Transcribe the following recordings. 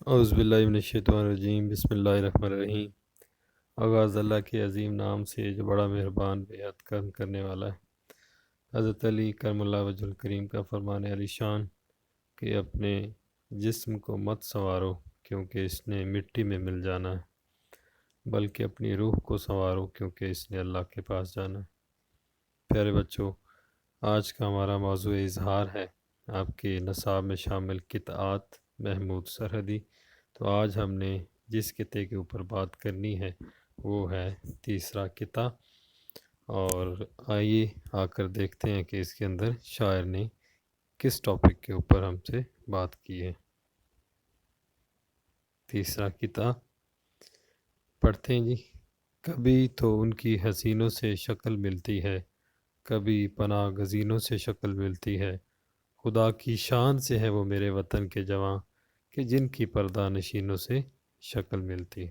اعوذ باللہ من الشیطان الرجیم، بسم اللہ الرحمن الرحیم۔ آغاز اللہ کے عظیم نام سے جو بڑا مہربان بے حد کرم کرنے والا ہے۔ حضرت علی کرم اللہ وجہ الکریم کا فرمان علی شان کہ اپنے جسم کو مت سنوارو کیونکہ اس نے مٹی میں مل جانا ہے، بلکہ اپنی روح کو سنوارو کیونکہ اس نے اللہ کے پاس جانا ہے۔ پیارے بچوں، آج کا ہمارا موضوع اظہار ہے، آپ کے نصاب میں شامل قطعات محمود سرحدی۔ تو آج ہم نے جس قطعے کے اوپر بات کرنی ہے وہ ہے تیسرا قطعہ، اور آئیے آ کر دیکھتے ہیں کہ اس کے اندر شاعر نے کس ٹاپک کے اوپر ہم سے بات کی ہے۔ تیسرا قطعہ پڑھتے ہیں جی۔ کبھی تو ان کی حسینوں سے شکل ملتی ہے، کبھی پناہ گزینوں سے شکل ملتی ہے، خدا کی شان سے ہے وہ میرے وطن کے جواں کہ جن کی پردہ نشینوں سے شکل ملتی ہے۔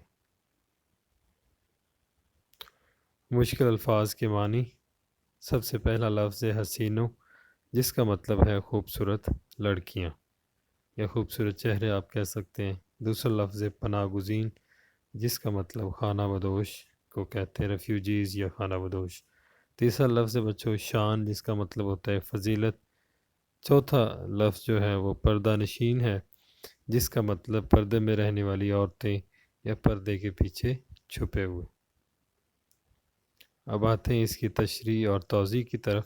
مشکل الفاظ کے معنی۔ سب سے پہلا لفظ ہے حسینوں، جس کا مطلب ہے خوبصورت لڑکیاں یا خوبصورت چہرے آپ کہہ سکتے ہیں۔ دوسرا لفظ ہے پناہ گزین، جس کا مطلب خانہ بدوش کو کہتے ہیں، ریفیوجیز یا خانہ بدوش۔ تیسرا لفظ ہے بچوں شان، جس کا مطلب ہوتا ہے فضیلت۔ چوتھا لفظ جو ہے وہ پردہ نشین ہے، جس کا مطلب پردے میں رہنے والی عورتیں یا پردے کے پیچھے چھپے ہوئے۔ اب آتے ہیں اس کی تشریح اور توضیح کی طرف۔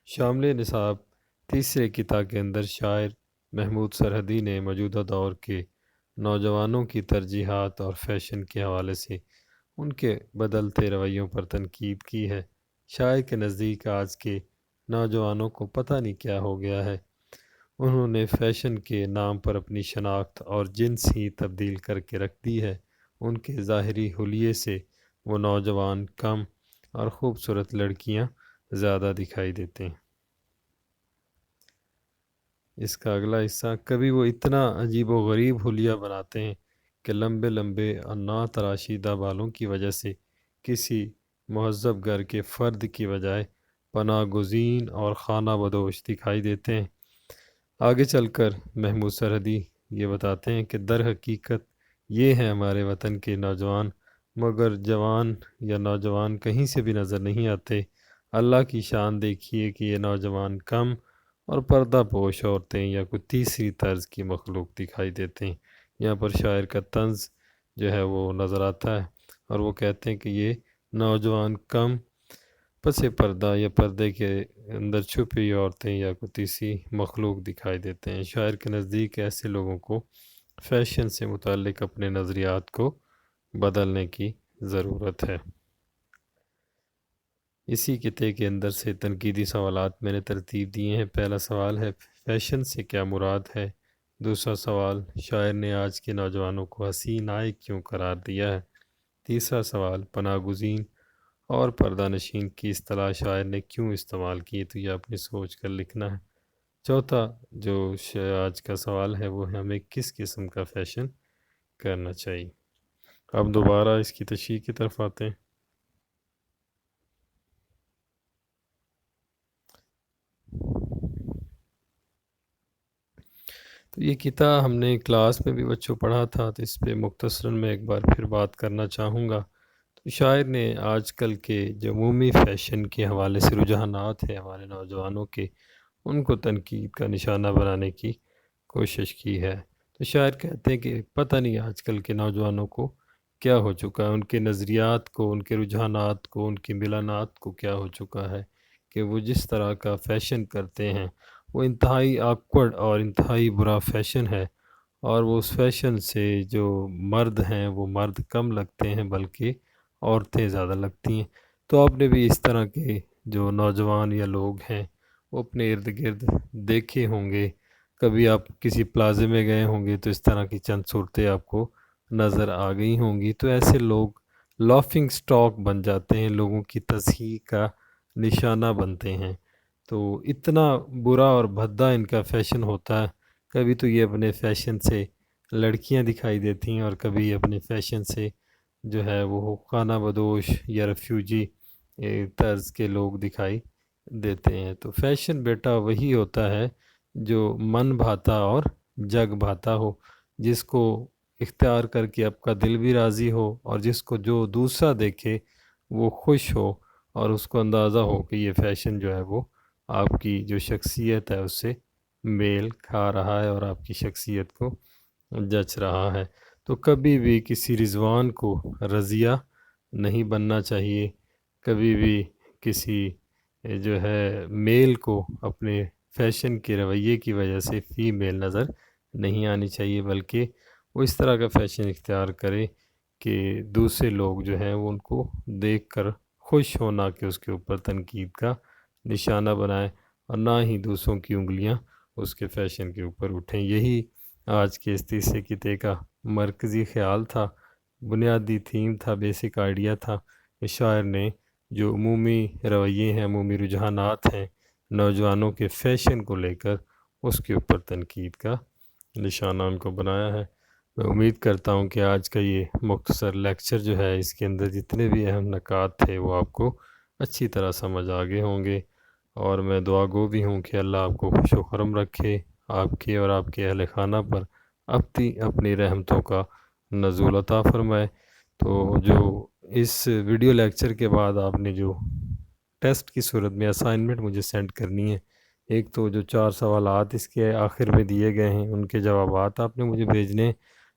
شامل نصاب تیسرے قطعہ کے اندر شاعر محمود سرحدی نے موجودہ دور کے نوجوانوں کی ترجیحات اور فیشن کے حوالے سے ان کے بدلتے رویوں پر تنقید کی ہے۔ شاعر کے نزدیک آج کے نوجوانوں کو پتہ نہیں کیا ہو گیا ہے، انہوں نے فیشن کے نام پر اپنی شناخت اور جنس ہی تبدیل کر کے رکھ دی ہے۔ ان کے ظاہری حلیے سے وہ نوجوان کم اور خوبصورت لڑکیاں زیادہ دکھائی دیتے ہیں۔ اس کا اگلا حصہ، کبھی وہ اتنا عجیب و غریب حلیہ بناتے ہیں کہ لمبے لمبے اور نا تراشیدہ بالوں کی وجہ سے کسی مہذب گھر کے فرد کی بجائے پناہ گزین اور خانہ بدوش دکھائی دیتے ہیں۔ آگے چل کر محمود سرحدی یہ بتاتے ہیں کہ در حقیقت یہ ہیں ہمارے وطن کے نوجوان، مگر جوان یا نوجوان کہیں سے بھی نظر نہیں آتے۔ اللہ کی شان دیکھیے کہ یہ نوجوان کم اور پردہ پوش عورتیں یا کوئی تیسری طرز کی مخلوق دکھائی دیتے ہیں۔ یہاں پر شاعر کا طنز جو ہے وہ نظر آتا ہے، اور وہ کہتے ہیں کہ یہ نوجوان کم پس پردہ یا پردے کے اندر چھپی عورتیں یا کوئی تیسری مخلوق دکھائی دیتے ہیں۔ شاعر کے نزدیک ایسے لوگوں کو فیشن سے متعلق اپنے نظریات کو بدلنے کی ضرورت ہے۔ اسی قطعے کے اندر سے تنقیدی سوالات میں نے ترتیب دیے ہیں۔ پہلا سوال ہے فیشن سے کیا مراد ہے؟ دوسرا سوال، شاعر نے آج کے نوجوانوں کو حسین آئے کیوں قرار دیا ہے؟ تیسرا سوال، پناہ گزین اور پردہ نشین کی اصطلاح شاعر نے کیوں استعمال کی؟ تو یہ اپنی سوچ کر لکھنا ہے۔ چوتھا جو آج کا سوال ہے وہ ہے ہمیں کس قسم کا فیشن کرنا چاہیے؟ اب دوبارہ اس کی تشریح کی طرف آتے ہیں۔ تو یہ قطعہ ہم نے کلاس میں بھی بچوں پڑھا تھا، تو اس پہ مختصراً میں ایک بار پھر بات کرنا چاہوں گا۔ تو شاعر نے آج کل کے جو عمومی فیشن کے حوالے سے رجحانات ہیں ہمارے نوجوانوں کے، ان کو تنقید کا نشانہ بنانے کی کوشش کی ہے۔ تو شاعر کہتے ہیں کہ پتہ نہیں آج کل کے نوجوانوں کو کیا ہو چکا ہے، ان کے نظریات کو، ان کے رجحانات کو، ان کے میلانات کو کیا ہو چکا ہے کہ وہ جس طرح کا فیشن کرتے ہیں وہ انتہائی آکورڈ اور انتہائی برا فیشن ہے، اور وہ اس فیشن سے جو مرد ہیں وہ مرد کم لگتے ہیں بلکہ عورتیں زیادہ لگتی ہیں۔ تو آپ نے بھی اس طرح کے جو نوجوان یا لوگ ہیں وہ اپنے ارد گرد دیکھے ہوں گے، کبھی آپ کسی پلازے میں گئے ہوں گے تو اس طرح کی چند صورتیں آپ کو نظر آ گئی ہوں گی۔ تو ایسے لوگ لافنگ سٹاک بن جاتے ہیں، لوگوں کی تصحیح کا نشانہ بنتے ہیں۔ تو اتنا برا اور بھدا ان کا فیشن ہوتا ہے، کبھی تو یہ اپنے فیشن سے لڑکیاں دکھائی دیتی ہیں اور کبھی اپنے فیشن سے جو ہے وہ خانہ بدوش یا ریفیوجی طرز کے لوگ دکھائی دیتے ہیں۔ تو فیشن بیٹا وہی ہوتا ہے جو من بھاتا اور جگ بھاتا ہو، جس کو اختیار کر کے آپ کا دل بھی راضی ہو، اور جس کو جو دوسرا دیکھے وہ خوش ہو اور اس کو اندازہ ہو کہ یہ فیشن جو ہے وہ آپ کی جو شخصیت ہے اس سے میل کھا رہا ہے اور آپ کی شخصیت کو جچ رہا ہے۔ تو کبھی بھی کسی رضوان کو رضیہ نہیں بننا چاہیے، کبھی بھی کسی جو ہے میل کو اپنے فیشن کے رویے کی وجہ سے فیمیل نظر نہیں آنی چاہیے، بلکہ وہ اس طرح کا فیشن اختیار کرے کہ دوسرے لوگ جو ہیں وہ ان کو دیکھ کر خوش ہونا، کہ اس کے اوپر تنقید کا نشانہ بنائے، اور نہ ہی دوسروں کی انگلیاں اس کے فیشن کے اوپر اٹھیں۔ یہی آج کے اس تیسرے خطے کا مرکزی خیال تھا، بنیادی تھیم تھا، بیسک آئیڈیا تھا کہ شاعر نے جو عمومی رویے ہیں، عمومی رجحانات ہیں نوجوانوں کے فیشن کو لے کر، اس کے اوپر تنقید کا نشانہ ان کو بنایا ہے۔ میں امید کرتا ہوں کہ آج کا یہ مختصر لیکچر جو ہے، اس کے اندر جتنے بھی اہم نکات تھے وہ آپ کو اچھی طرح سمجھ آگے ہوں گے، اور میں دعا گو بھی ہوں کہ اللہ آپ کو خوش و خرم رکھے، آپ کے اور آپ کے اہل خانہ پر اپنی رحمتوں کا نزول عطا فرمائے۔ تو جو اس ویڈیو لیکچر کے بعد آپ نے جو ٹیسٹ کی صورت میں اسائنمنٹ مجھے سینڈ کرنی ہے، ایک تو جو 4 سوالات اس کے آخر میں دیے گئے ہیں ان کے جوابات آپ نے مجھے بھیجنے ہیں،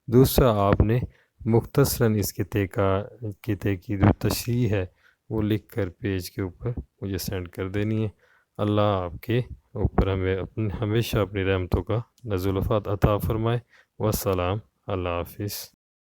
دوسرا آپ نے مختصراً اس خطے کی جو تشریح ہے وہ لکھ کر پیج کے اوپر مجھے سینڈ کر دینی ہے۔ اللہ آپ کے اوپر ہمیشہ اپنی رحمتوں کا نزول عطا فرمائے۔ والسلام، اللہ حافظ۔